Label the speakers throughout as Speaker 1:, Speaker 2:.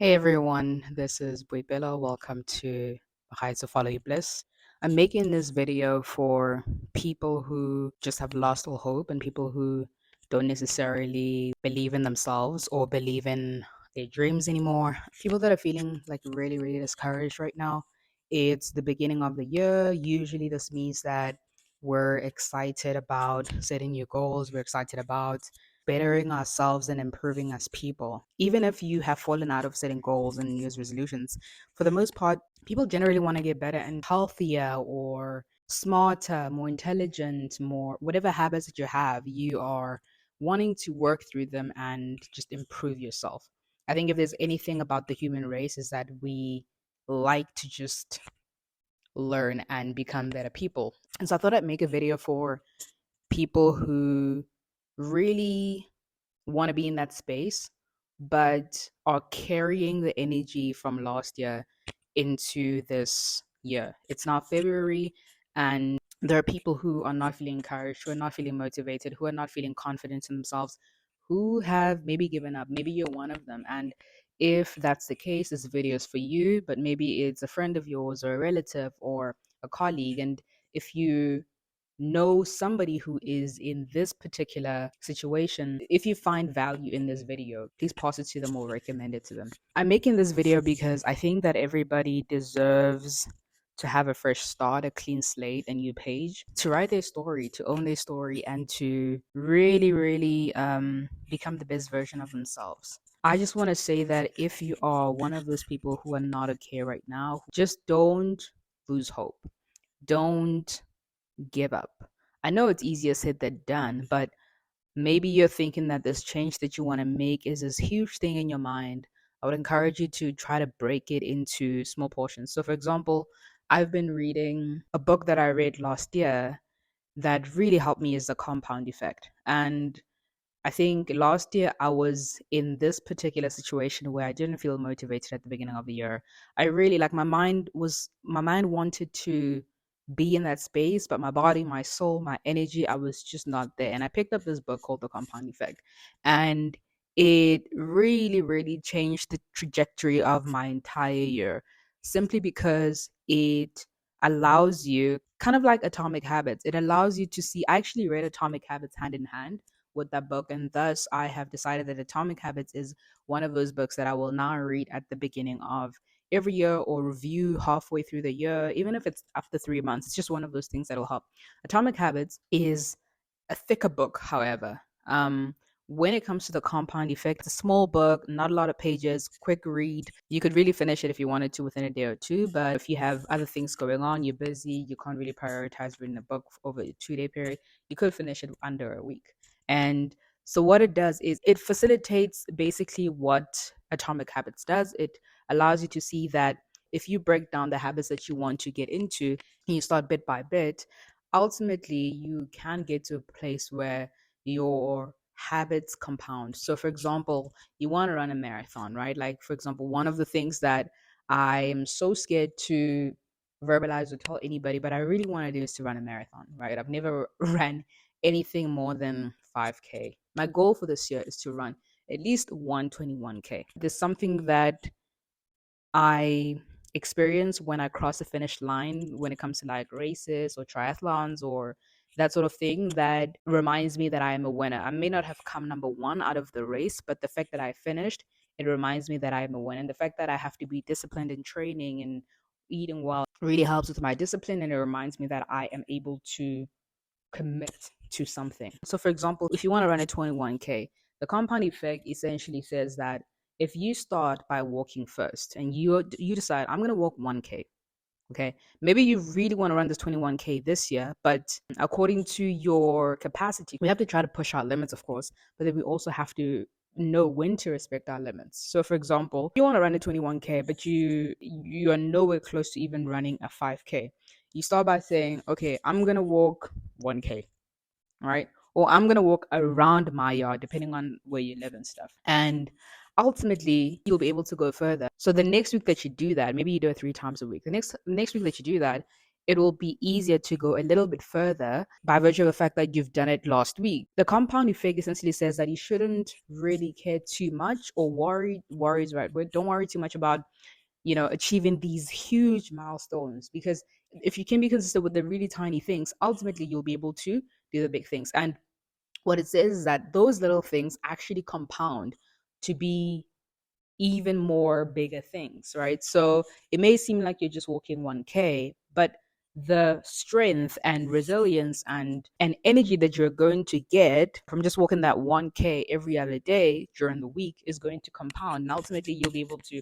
Speaker 1: Hey everyone, this is Buibila. Welcome to Heights of Follow Your Bliss. I'm making this video for people who just have lost all hope and people who don't necessarily believe in themselves or believe in their dreams anymore. People that are feeling like really, really discouraged right now. It's the beginning of the year. Usually, this means that we're excited about setting new goals, we're excited about bettering ourselves and improving as people. Even if you have fallen out of setting goals and New Year's resolutions, for the most part, people generally want to get better and healthier or smarter, more intelligent, more whatever habits that you have, you are wanting to work through them and just improve yourself. I think if there's anything about the human race is that we like to just learn and become better people. And so I thought I'd make a video for people who really want to be in that space, but are carrying the energy from last year into this year. It's now February, and there are people who are not feeling encouraged, who are not feeling motivated, who are not feeling confident in themselves, who have maybe given up. Maybe you're one of them. And if that's the case, this video is for you, but maybe it's a friend of yours or a relative or a colleague. And if you know somebody who is in this particular situation, if you find value in this video, please pass it to them or recommend it to them. I'm making this video because I think that everybody deserves to have a fresh start, a clean slate, a new page, to write their story, to own their story, and to really, really become the best version of themselves. I just want to say that if you are one of those people who are not okay right now, just don't lose hope. Don't give up. I know it's easier said than done, but maybe you're thinking that this change that you want to make is this huge thing in your mind. I would encourage you to try to break it into small portions. So, for example, I've been reading a book that I read last year that really helped me is The Compound Effect. And I think last year I was in this particular situation where I didn't feel motivated at the beginning of the year. I really like my mind wanted to be in that space, but my body, my soul, my energy, I was just not there. And I picked up this book called The Compound Effect. And it really, really changed the trajectory of my entire year simply because it allows you, kind of like Atomic Habits, it allows you to see. I actually read Atomic Habits hand in hand with that book. And thus, I have decided that Atomic Habits is one of those books that I will now read at the beginning of every year or review halfway through the year, even if it's after 3 months. It's just one of those things that will help. Atomic Habits is a thicker book, however. When it comes to the compound effect, it's a small book, not a lot of pages, quick read. You could really finish it if you wanted to within a day or two, but if you have other things going on, you're busy, you can't really prioritize reading a book over a 2 day period, you could finish it under a week. And so what it does is it facilitates basically what Atomic Habits does. It allows you to see that if you break down the habits that you want to get into and you start bit by bit, ultimately you can get to a place where your habits compound. So, for example, you want to run a marathon, right? Like, for example, one of the things that I am so scared to verbalize or tell anybody, but I really want to do is to run a marathon, right? I've never ran anything more than 5K. My goal for this year is to run at least 121K. There's something that I experience when I cross the finish line when it comes to like races or triathlons or that sort of thing that reminds me that I am a winner. I may not have come number one out of the race, but the fact that I finished, it reminds me that I am a winner. And the fact that I have to be disciplined in training and eating well really helps with my discipline. And it reminds me that I am able to commit to something. So, for example, if you want to run a 21K, the compound effect essentially says that if you start by walking first and you decide I'm going to walk 1K, okay, maybe you really want to run this 21K this year, but according to your capacity, we have to try to push our limits, of course, but then we also have to know when to respect our limits. So, for example, you want to run a 21K, but you are nowhere close to even running a 5K. You start by saying, okay, I'm gonna walk 1K, right? Or I'm gonna walk around my yard, depending on where you live and stuff. And ultimately, you'll be able to go further. So the next week that you do that, maybe you do it 3 times a week. The next week that you do that, it will be easier to go a little bit further by virtue of the fact that you've done it last week. The compound effect essentially says that you shouldn't really care too much or worry is the right word. Don't worry too much about, achieving these huge milestones, because if you can be consistent with the really tiny things, ultimately you'll be able to do the big things. And what it says is that those little things actually compound to be even more bigger things, right? So it may seem like you're just walking 1K, but the strength and resilience and energy that you're going to get from just walking that 1K every other day during the week is going to compound. And ultimately, you'll be able to,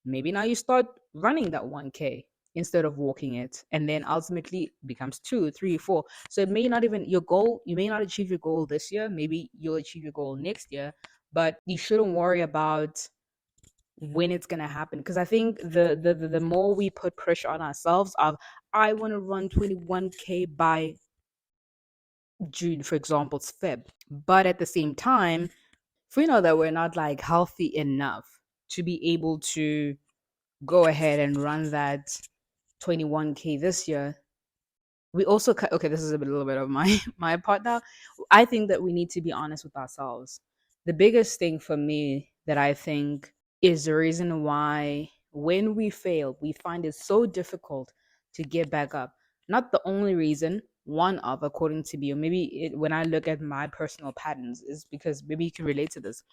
Speaker 1: maybe now you start running that 1K instead of walking it. And then ultimately it becomes 2, 3, 4. So it may not even your goal, you may not achieve your goal this year. Maybe you'll achieve your goal next year, but you shouldn't worry about when it's gonna happen, because I think the more we put pressure on ourselves of, I want to run 21K by June, for example, it's Feb, but at the same time, if we know that we're not like healthy enough to be able to go ahead and run that 21K this year, we also okay, this is a little bit of my my part now. I think that we need to be honest with ourselves. The biggest thing for me that I think is the reason why when we fail we find it so difficult to get back up, not the only reason, one of, according to me, or maybe when I look at my personal patterns, is because maybe you can relate to this.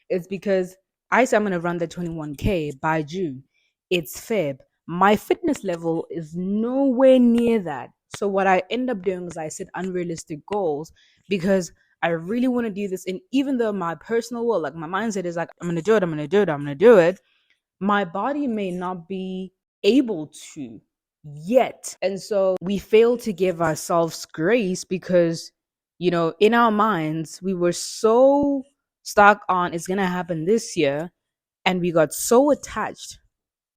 Speaker 1: It's because I say I'm going to run the 21K by June. It's Feb. My fitness level is nowhere near that. So what I end up doing is I set unrealistic goals because I really want to do this. And even though my personal will, like my mindset is like, I'm going to do it, I'm going to do it, I'm going to do it, my body may not be able to yet. And so we fail to give ourselves grace because, in our minds, we were so stuck on it's going to happen this year. And we got so attached.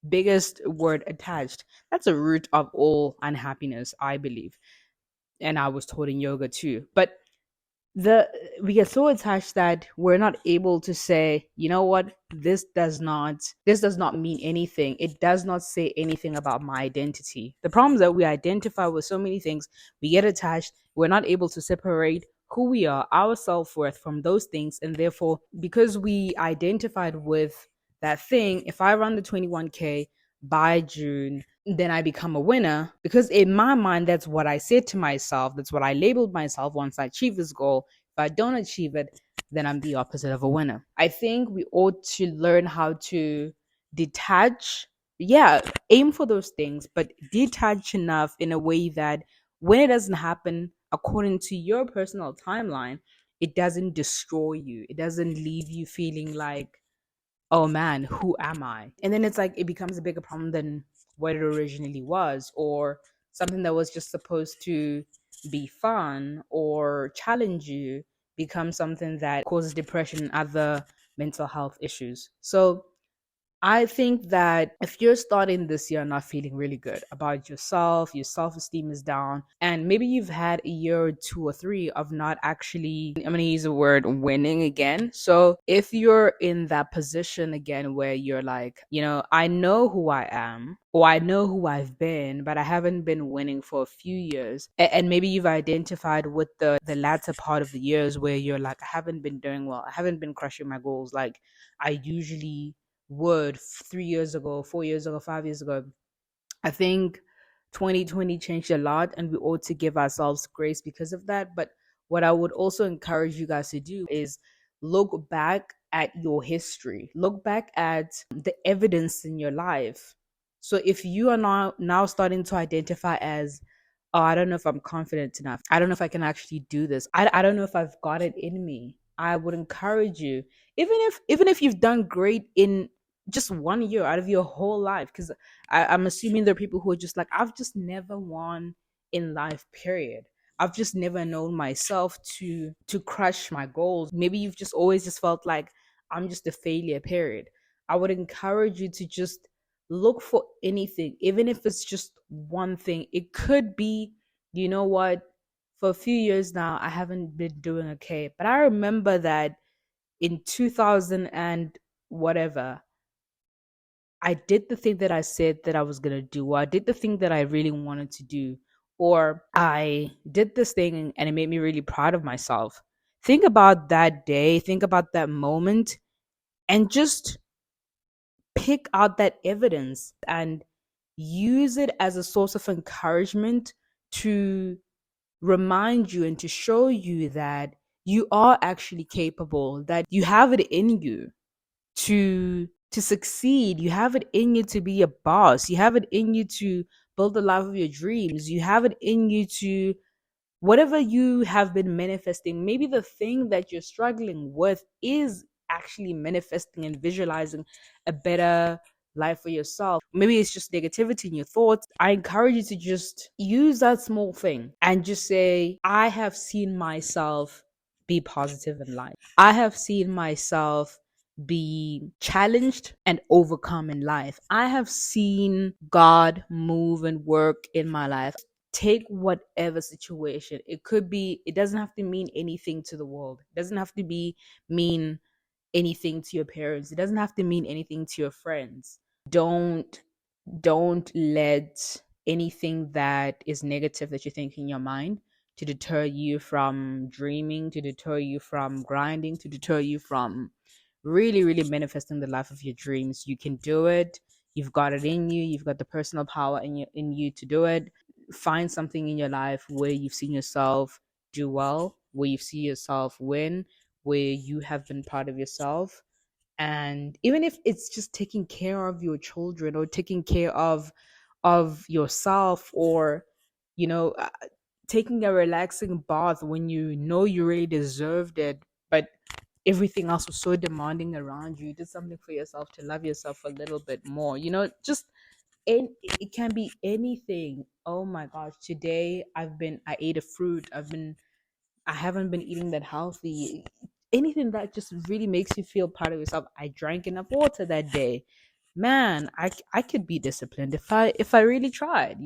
Speaker 1: Biggest word, attached. That's a root of all unhappiness, I believe. And I was taught in yoga too. But the we get so attached that we're not able to say, you know what, this does not mean anything. It does not say anything about my identity. The problem is that we identify with so many things, we get attached, we're not able to separate who we are, our self-worth, from those things. And therefore, because we identified with that thing, if I run the 21K by June, then I become a winner, because in my mind, that's what I said to myself. That's what I labeled myself once I achieve this goal. If I don't achieve it, then I'm the opposite of a winner. I think we ought to learn how to detach. Yeah, aim for those things, but detach enough in a way that when it doesn't happen according to your personal timeline, it doesn't destroy you. It doesn't leave you feeling like, oh man, who am I? And then it's like it becomes a bigger problem than what it originally was, or something that was just supposed to be fun or challenge you becomes something that causes depression and other mental health issues. So I think that if you're starting this year not feeling really good about yourself, your self esteem is down, and maybe you've had a year or 2 or 3 of not actually, I'm going to use the word winning again. So if you're in that position again where you're like, I know who I am, or I know who I've been, but I haven't been winning for a few years, and maybe you've identified with the latter part of the years where you're like, I haven't been doing well, I haven't been crushing my goals like I usually would 3 years ago, 4 years ago, 5 years ago. I think 2020 changed a lot, and we ought to give ourselves grace because of that. But what I would also encourage you guys to do is look back at your history, look back at the evidence in your life. So if you are now starting to identify as, oh, I don't know if I'm confident enough, I don't know if I can actually do this, I don't know if I've got it in me, I would encourage you, even if you've done great in just 1 year out of your whole life, because I'm assuming there are people who are just like, I've just never won in life, period. I've just never known myself to crush my goals. Maybe you've just always just felt like I'm just a failure, period. I would encourage you to just look for anything, even if it's just one thing. It could be, you know what, for a few years now I haven't been doing okay, but I remember that in 2000 and whatever, I did the thing that I said that I was going to do, or I did the thing that I really wanted to do, or I did this thing and it made me really proud of myself. Think about that day, think about that moment, and just pick out that evidence and use it as a source of encouragement to remind you and to show you that you are actually capable, that you have it in you to succeed. You have it in you to be a boss. You have it in you to build the life of your dreams. You have it in you to whatever you have been manifesting. Maybe the thing that you're struggling with is actually manifesting and visualizing a better life for yourself. Maybe it's just negativity in your thoughts. I encourage you to just use that small thing and just say, I have seen myself be positive in life. I have seen myself be challenged and overcome in life. I have seen God move and work in my life. Take whatever situation. It could be, it doesn't have to mean anything to the world. It doesn't have to be mean anything to your parents. It doesn't have to mean anything to your friends. Don't let anything that is negative that you think in your mind to deter you from dreaming, to deter you from grinding, to deter you from really manifesting the life of your dreams. You can do it. You've got it in you. You've got the personal power in you to do it. Find something in your life where you've seen yourself do well, where you see yourself win, where you have been proud of yourself. And even if it's just taking care of your children or taking care of yourself, or you know uh, taking a relaxing bath when you know you really deserved it, but everything else was so demanding around you, you did something for yourself to love yourself a little bit more, just it can be anything. Oh my gosh, today I ate a fruit. I haven't been eating that healthy. Anything that just really makes you feel proud of yourself. I drank enough water that day. Man, I could be disciplined if I really tried,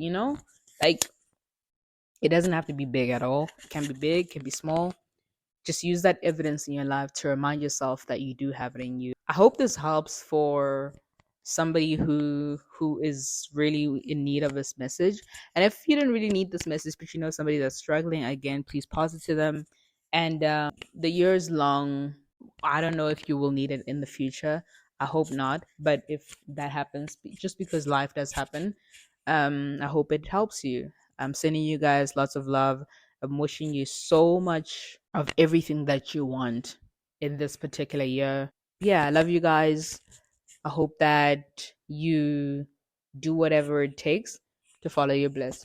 Speaker 1: Like, it doesn't have to be big at all. It can be big, can be small. Just use that evidence in your life to remind yourself that you do have it in you. I hope this helps for somebody who is really in need of this message. And if you don't really need this message, but you know somebody that's struggling, again, please pass it to them. And the year is long. I don't know if you will need it in the future. I hope not. But if that happens, just because life does happen, I hope it helps you. I'm sending you guys lots of love. I'm wishing you so much of everything that you want in this particular year. Yeah, I love you guys. I hope that you do whatever it takes to follow your bliss.